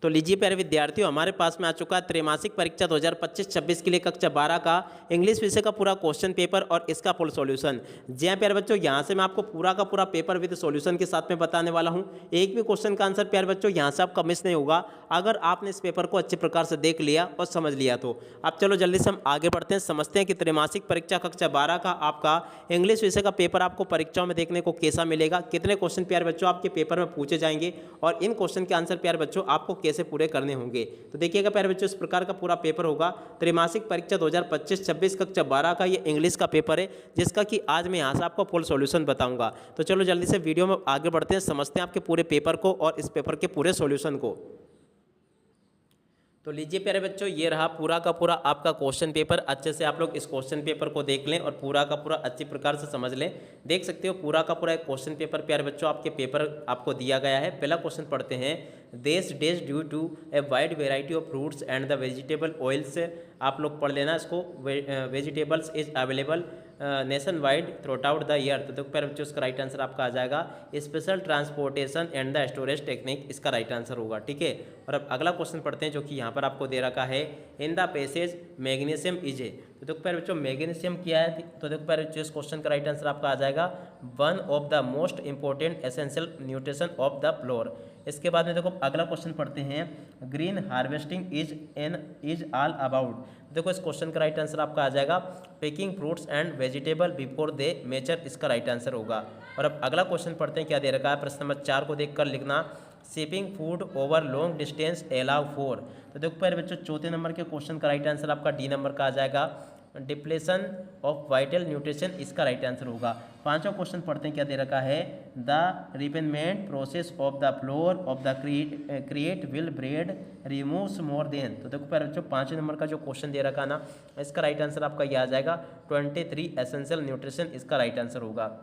तो लीजिए प्यारे विद्यार्थियों, हमारे पास में आ चुका है त्रैमासिक परीक्षा 2025-26 के लिए कक्षा 12 का इंग्लिश विषय का पूरा क्वेश्चन पेपर और इसका फुल सॉल्यूशन। जी हाँ प्यारे बच्चों, यहाँ से मैं आपको पूरा का पूरा पेपर विद सॉल्यूशन के साथ में बताने वाला हूँ। एक भी क्वेश्चन का आंसर प्यारे बच्चों यहाँ से आपका मिस नहीं होगा अगर आपने इस पेपर को अच्छे प्रकार से देख लिया और समझ लिया तो। अब चलो जल्दी से हम आगे बढ़ते हैं, समझते हैं कि त्रैमासिक परीक्षा कक्षा 12 का आपका इंग्लिश विषय का पेपर आपको परीक्षाओं में देखने को कैसा मिलेगा, कितने क्वेश्चन प्यारे बच्चों आपके पेपर में पूछे जाएंगे और इन क्वेश्चन के आंसर प्यारे बच्चों आपको कैसे पूरे करने होंगे। तो देखिएगा प्यारे बच्चों, इस प्रकार का पूरा पेपर होगा। त्रैमासिक परीक्षा 2025-26 कक्षा 12 का ये इंग्लिश का पेपर है, जिसका कि आज मैं यहाँ से आपको फुल सॉल्यूशन बताऊंगा। तो चलो जल्दी से वीडियो में आगे बढ़ते हैं, समझते हैं आपके पूरे पेपर को और इस पेपर के पूरे सॉल्यूशन को। तो लीजिए प्यारे बच्चों, ये रहा पूरा का पूरा आपका क्वेश्चन पेपर। अच्छे से आप लोग इस क्वेश्चन पेपर को देख लें और पूरा का पूरा अच्छी प्रकार से समझ लें। देख सकते हो पूरा का पूरा एक क्वेश्चन पेपर प्यारे बच्चों आपके पेपर आपको दिया गया है। पहला क्वेश्चन पढ़ते हैं, these days due to a wide variety of fruits and the vegetable oils. आप लोग पढ़ लेना इसको, vegetables is available nationwide throughout the year. तो देखो प्यारे बच्चों, इसका राइट आंसर आपका आ जाएगा special transportation and the storage technique, इसका राइट आंसर होगा। ठीक है, और अब अगला क्वेश्चन पढ़ते हैं जो कि यहाँ पर आपको दे रखा है, in the passage magnesium is a. तो देखो प्यारे बच्चों, मैग्नीशियम क्या है? तो देखो प्यारे बच्चों, इस क्वेश्चन का राइट आंसर आपका आ जाएगा one of the most important essential nutrition of the floor. इसके बाद में देखो अगला क्वेश्चन पढ़ते हैं, green harvesting is all about. देखो इस क्वेश्चन का राइट आंसर आपका आ जाएगा picking fruits and vegetable before they mature, इसका राइट आंसर होगा। और अब अगला क्वेश्चन पढ़ते हैं, क्या दे रखा है? प्रश्न नंबर 4 को देखकर लिखना, shipping food over long distance allow for. तो देखो प्यारे बच्चों, चौथे नंबर के क्वेश्चन का राइट आंसर आपका डी नंबर का आ जाएगा डिप्लेशन ऑफ वाइटल न्यूट्रिशन, इसका राइट आंसर होगा। पांचवा क्वेश्चन पढ़ते हैं, क्या दे रखा है? The replenishment process of the floor of the create will bread removes more than. तो देखो प्यारे बच्चों, 5वें नंबर का जो क्वेश्चन दे रखा ना, इसका राइट आंसर आपका यह आ जाएगा 23 एसेंशियल न्यूट्रिशन, इसका राइट आंसर होगा।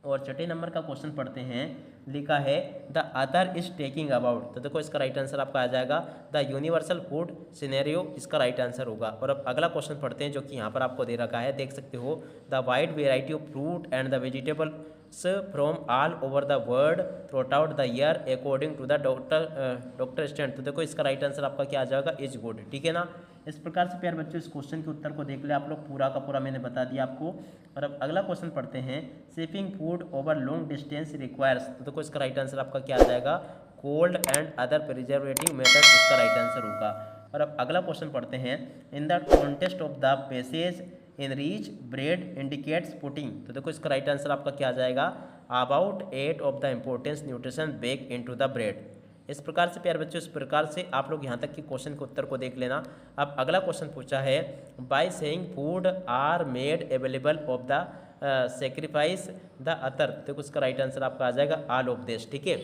और छठे नंबर का क्वेश्चन पढ़ते हैं, लिखा है the other is taking about. तो देखो इसका राइट आंसर आपका आ जाएगा द यूनिवर्सल फूड सिनेरियो, इसका राइट आंसर होगा। और अब अगला क्वेश्चन पढ़ते हैं जो कि यहाँ पर आपको दे रखा है, देख सकते हो, the wide variety of fruit and the vegetables from all over the world throughout the year according to the doctor stand. तो देखो इसका राइट आंसर आपका क्या आ जाएगा? Is good. ठीक है ना, इस प्रकार से प्यारे बच्चों इस क्वेश्चन के उत्तर को देख ले आप लोग, पूरा का पूरा मैंने बता दिया आपको। और अब अगला क्वेश्चन पढ़ते हैं, shipping food over long distance requires. तो देखो इसका राइट आंसर आपका क्या आ जाएगा? Cold and other preservative method, इसका राइट आंसर होगा। और अब अगला क्वेश्चन पढ़ते हैं, in the context of the passage enriched bread indicates putting. तो देखो इसका राइट आंसर आपका क्या आ जाएगा? About 8 of the importance nutrition bake into the bread. इस प्रकार से प्यारे बच्चों, इस प्रकार से आप लोग यहाँ तक कि क्वेश्चन के उत्तर को देख लेना। अब अगला क्वेश्चन पूछा है, by saying food are made available of the sacrifice the other. देखो इसका राइट आंसर आपका आ जाएगा ऑल ऑफ दिस। ठीक है,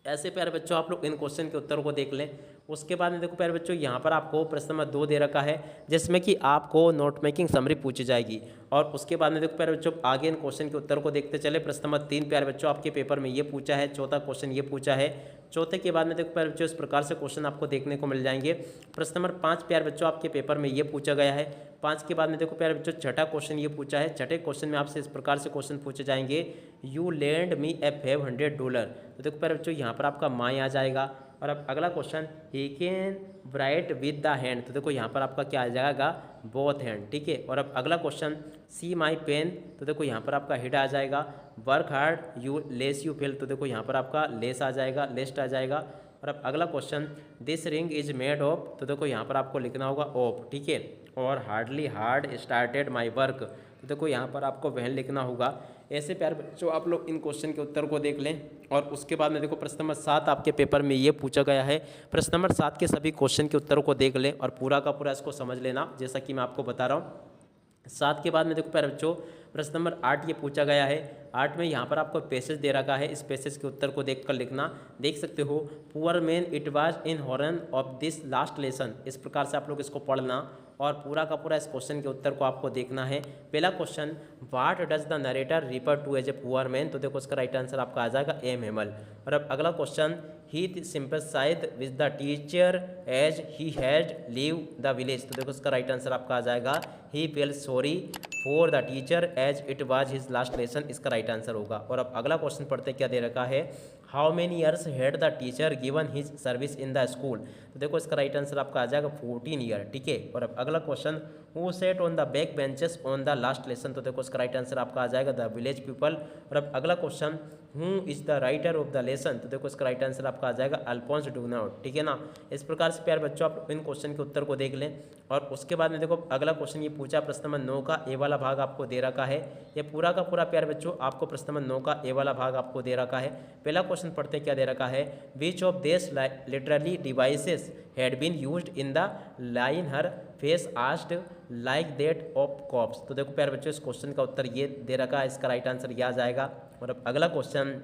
ऐसे प्यारे बच्चों आप लोग इन क्वेश्चन के उत्तर को देख लें। उसके बाद में देखो प्यारे बच्चों, यहाँ पर आपको प्रश्न नंबर 2 दे रखा है, जिसमें कि आपको नोट मेकिंग समरी पूछी जाएगी। और उसके बाद में देखो प्यारे बच्चों, आगे इन क्वेश्चन के उत्तर को देखते चले। प्रश्न नंबर 3 प्यारे बच्चों आपके पेपर में ये पूछा है, चौथा क्वेश्चन ये पूछा है। चौथे के बाद में देखो प्यारे बच्चों, इस प्रकार से क्वेश्चन आपको देखने को मिल जाएंगे। प्रश्न नंबर 5 प्यारे बच्चों आपके पेपर में ये पूछा गया है। 5 के बाद में देखो प्यारे बच्चों, छठा क्वेश्चन ये पूछा है। छठे क्वेश्चन में आपसे इस प्रकार से क्वेश्चन पूछे जाएंगे, यू लेंड मी ए $500। तो देखो प्यारे बच्चों, यहाँ पर आपका माई आ जाएगा। और अब अगला question, he can write with the hand. तो देखो यहाँ पर आपका क्या आ जाएगा? Both hand. ठीक है, और अब अगला क्वेश्चन, सी माई पेन। तो देखो यहाँ पर आपका हिट आ जाएगा। Work hard you less you fail. तो देखो यहाँ पर आपका लेस आ जाएगा, लेस्ट आ जाएगा। और अब अगला question, this ring is made of. तो देखो यहाँ पर आपको लिखना होगा ऑफ। ठीक है, और hardly hard started my work. तो देखो यहाँ पर आपको वहन लिखना होगा। ऐसे प्यारे बच्चों आप लोग इन क्वेश्चन के उत्तर को देख लें। और उसके बाद में देखो प्रश्न नंबर 7 आपके पेपर में ये पूछा गया है। प्रश्न नंबर 7 के सभी क्वेश्चन के उत्तर को देख लें और पूरा का पूरा इसको समझ लेना, जैसा कि मैं आपको बता रहा हूँ। 7 के बाद में देखो प्यारे बच्चों, प्रश्न नंबर 8 ये पूछा गया है। 8 में यहाँ पर आपको पैसेज दे रखा है, इस पैसेज के उत्तर को देखकर लिखना। देख सकते हो, poor man it was in horn of this last lesson. इस प्रकार से आप लोग इसको पढ़ना और पूरा का पूरा इस क्वेश्चन के उत्तर को आपको देखना है। पहला question, what does the narrator refer to as a poor man. तो देखो इसका राइट आंसर आपका आ जाएगा एम हेमल। और अब अगला question, he sympathised with the teacher as he had leave the village. तो देखो इसका राइट आंसर आपका आ जाएगा he felt sorry for the teacher as it was his last lesson, इसका राइट आंसर होगा। और अब अगला क्वेश्चन पढ़ते क्या दे रखा है, how many years had the teacher given his service in the school. तो देखो इसका राइट आंसर आपका आ जाएगा 14 ईयर, ठीक है। और अब अगला question, who set on the back benches on the last lesson. तो देखो इसका राइट आंसर आपका आ जाएगा द विलेज पीपल। और अब अगला question, who is the writer of the lesson. तो देखो इसका राइट आंसर आपका आ जाएगा अल्फोंस डुगनाउट, ठीक है ना। इस प्रकार से प्यारे बच्चों आप इन क्वेश्चन के उत्तर को देख लें। और उसके बाद में देखो अगला क्वेश्चन ये पूछा, प्रश्न नंबर 9 का ए वाला भाग आपको दे रखा है। ये पूरा का पूरा प्यारे बच्चों आपको प्रश्न नंबर 9 का ए वाला भाग आपको दे रखा है। पहला क्वेश्चन पढ़ते हैं क्या दे रखा है। Which of this literally devices had been used in the line her face asked like that of cops. तो देखो प्यारे बच्चों इस क्वेश्चन का उत्तर ये दे रखा है, इसका राइट आंसर यह आ जाएगा। और अब अगला question,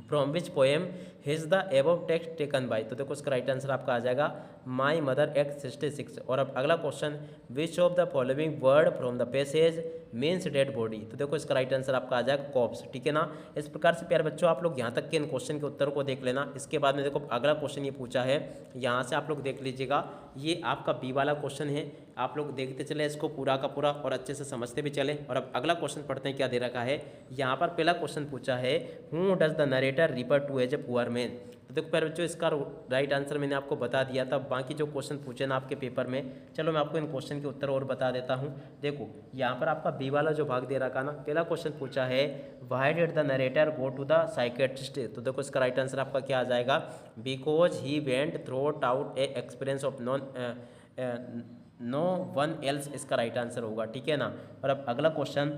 from which poem his the above text taken by. तो देखो इसका राइट आंसर आपका आ जाएगा माई मदर एक्ट 66। और अब अगला question, which of the following word from the passage means dead body. तो देखो इसका राइट आंसर आपका आ जाएगा कॉप्स, ठीक है ना। इस प्रकार से प्यारे बच्चों आप लोग यहाँ तक के इन क्वेश्चन के उत्तर को देख लेना। इसके बाद में देखो अगला क्वेश्चन ये पूछा है, यहाँ से आप लोग देख लीजिएगा, ये आपका बी वाला क्वेश्चन है। आप लोग देखते चले इसको पूरा का पूरा और अच्छे से समझते भी चले। और अब अगला क्वेश्चन पढ़ते हैं क्या दे रखा है। यहाँ पर पहला क्वेश्चन पूछा है, who does the narrator refer to as a poor man. तो देखो प्यारे बच्चों इसका राइट आंसर मैंने आपको बता दिया था। बाकी जो क्वेश्चन पूछे ना आपके पेपर में, चलो मैं आपको इन क्वेश्चन के उत्तर और बता देता हूँ। देखो यहाँ पर आपका बी वाला जो भाग दे रखा ना, पहला क्वेश्चन पूछा है, why did the narrator go to the psychiatrist. तो देखो इसका राइट आंसर आपका क्या आ जाएगा, because he went through out a experience of no one else, इसका राइट आंसर होगा, ठीक है ना। और अब अगला question,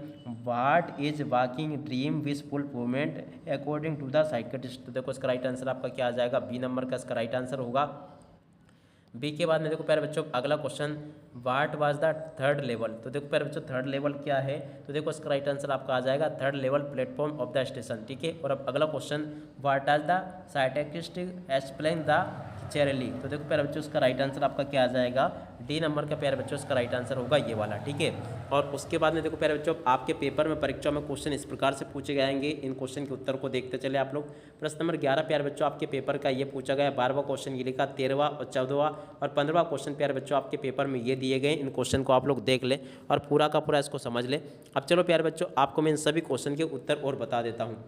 what is walking dream wishful movement according to the psychiatrist. तो देखो इसका राइट आंसर आपका क्या आ जाएगा, बी नंबर का इसका राइट आंसर होगा। बी के बाद में देखो प्यारे बच्चों अगला question, what was the third level. तो देखो प्यारे बच्चों थर्ड लेवल क्या है। तो देखो इसका राइट आंसर आपका आ जाएगा third level platform of the station, ठीक है। और अब अगला question, what are the psychiatrist explain the चेरली। तो देखो प्यारे बच्चों इसका राइट आंसर आपका क्या आ जाएगा, डी नंबर का प्यारे बच्चों इसका राइट आंसर होगा ये वाला, ठीक है। और उसके बाद में देखो प्यारे बच्चों आपके पेपर में परीक्षा में क्वेश्चन इस प्रकार से पूछे जाएंगे। इन क्वेश्चन के उत्तर को देखते चले आप लोग। प्रश्न नंबर 11 प्यारे बच्चों आपके पेपर का ये पूछा गया, 12वां क्वेश्चन ये लिखा, 13वां और 14वां और 15वां क्वेश्चन प्यारे बच्चों आपके पेपर में ये दिए गए। इन क्वेश्चन को आप लोग देख लें और पूरा का पूरा इसको समझ लें। अब चलो प्यारे बच्चों आपको मैं इन सभी क्वेश्चन के उत्तर और बता देता हूँ।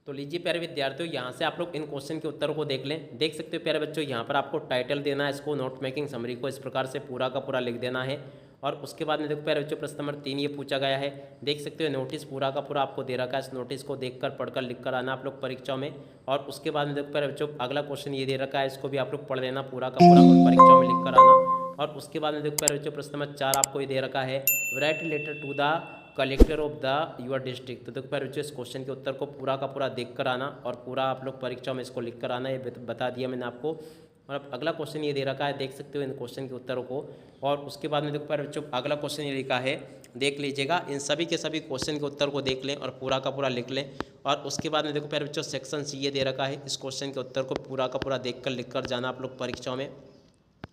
तो लीजिए प्यारे विद्यार्थियों, यहाँ से आप लोग इन क्वेश्चन के उत्तर को देख लें। देख सकते हो प्यारे बच्चों, यहाँ पर आपको टाइटल देना है, इसको नोट मेकिंग समरी को इस प्रकार से पूरा का पूरा लिख देना है। और उसके बाद में देखो प्यारे बच्चों प्रश्न नंबर 3 ये पूछा गया है। देख सकते हो नोटिस पूरा का पूरा आपको दे रखा है, इस नोटिस को देखकर पढ़कर लिखकर आना आप लोग परीक्षा में। और उसके बाद में देखो प्यारे बच्चों अगला क्वेश्चन ये दे रखा है, इसको भी आप लोग पढ़ लेना पूरा का पूरा और परीक्षा में लिख कर आना। और उसके बाद में देखो प्यारे बच्चों प्रश्न नंबर 4 आपको ये दे रखा है, write letter to the collector of the your district. तो देखो प्यारे बच्चों इस क्वेश्चन के उत्तर को पूरा का पूरा देख कर आना और पूरा आप लोग परीक्षा में इसको लिख कर आना, ये बता दिया मैंने आपको। और अब अगला क्वेश्चन ये दे रखा है, देख सकते हो इन क्वेश्चन के उत्तरों को। और उसके बाद में देखो प्यारे बच्चों अगला क्वेश्चन ये लिखा है, देख लीजिएगा, इन सभी के सभी क्वेश्चन के उत्तर को देख लें और पूरा का पूरा लिख लें। और उसके बाद में देखो प्यारे बच्चों सेक्शन सी ये दे रखा है, इस क्वेश्चन के उत्तर को पूरा का पूरा देख कर लिख कर जाना आप लोग परीक्षा में।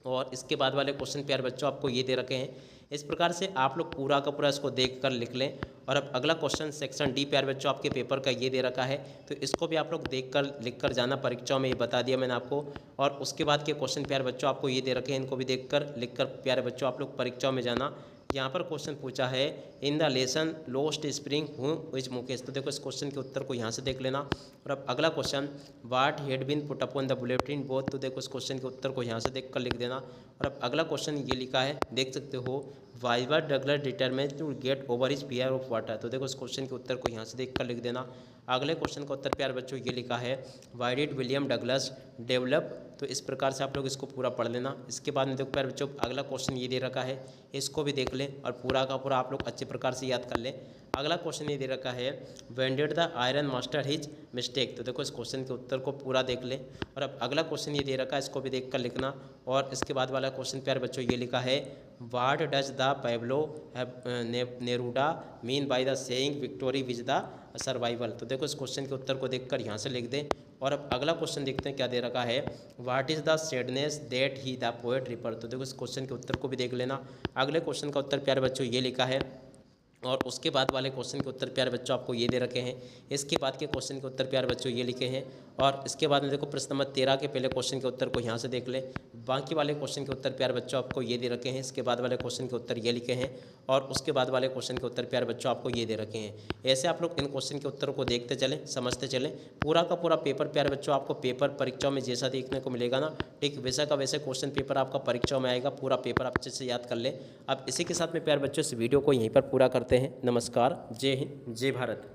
और इसके बाद वाले क्वेश्चन प्यारे बच्चों आपको ये दे रखे हैं, इस प्रकार से आप लोग पूरा का पूरा इसको देख कर लिख लें। और अब अगला क्वेश्चन सेक्शन डी प्यारे बच्चों आपके पेपर का ये दे रखा है, तो इसको भी आप लोग देख कर लिख कर जाना परीक्षा में, ये बता दिया मैंने आपको। और उसके बाद के क्वेश्चन प्यारे बच्चों आपको ये दे रखे हैं, इनको भी देख कर लिख कर प्यारे बच्चों आप लोग परीक्षा में जाना। यहाँ पर क्वेश्चन पूछा है, in the lesson lost spring who is Mukesh. तो देखो इस क्वेश्चन के उत्तर को यहाँ से देख लेना। और अब अगला question, what had been put upon the bulletin board. तो देखो इस क्वेश्चन के उत्तर को यहाँ से देख कर लिख देना। और अब अगला क्वेश्चन ये लिखा है, देख सकते हो, why were Douglas determined to get over his fear of water. तो देखो इस क्वेश्चन के उत्तर को यहाँ से देख कर लिख देना। अगले क्वेश्चन का उत्तर प्यारे बच्चों ये लिखा है, why did William Douglas develop. तो इस प्रकार से आप लोग इसको पूरा पढ़ लेना। इसके बाद में देखो प्यारे बच्चों अगला क्वेश्चन ये दे रखा है, इसको भी देख लें और पूरा का पूरा आप लोग अच्छे प्रकार से याद कर लें। अगला क्वेश्चन ये दे रखा है, when did the iron master his mistake. तो देखो इस क्वेश्चन के उत्तर को पूरा देख लें। और अब अगला क्वेश्चन ये दे रखा है, इसको भी देख कर लिखना। और इसके बाद वाला क्वेश्चन प्यारे बच्चों ये लिखा है, what does the Pablo Neruda mean by the saying victory with the survival. तो देखो इस क्वेश्चन के उत्तर को देखकर यहाँ से लिख दें। और अब अगला क्वेश्चन देखते हैं क्या दे रखा है, what is the sadness that he the poet ripper. तो देखो इस क्वेश्चन के उत्तर को भी देख लेना। अगले क्वेश्चन का उत्तर प्यारे बच्चों ये लिखा है, और उसके बाद वाले क्वेश्चन के उत्तर प्यारे बच्चों आपको ये दे रखे हैं। इसके बाद के क्वेश्चन के उत्तर प्यारे बच्चों ये लिखे हैं। और इसके बाद में देखो प्रश्न नंबर 13 के पहले क्वेश्चन के उत्तर को यहाँ से देख ले। बाकी वाले क्वेश्चन के उत्तर प्यारे बच्चों आपको ये दे रखे हैं। इसके बाद वाले क्वेश्चन के उत्तर ये लिखे हैं और उसके बाद वाले क्वेश्चन के उत्तर प्यारे बच्चों आपको ये दे रखे हैं। ऐसे आप लोग इन क्वेश्चन के उत्तरों को देखते चलें, समझते चलें। पूरा का पूरा पेपर प्यारे बच्चों आपको पेपर परीक्षाओं में जैसा देखने को मिलेगा ना, ठीक वैसा का वैसे क्वेश्चन पेपर आपका परीक्षाओं में आएगा। पूरा पेपर आप अच्छे से याद कर ले। अब इसी के साथ में प्यारे बच्चों इस वीडियो को यहीं पर पूरा करते हैं। नमस्कार, जय हिंद, जय भारत।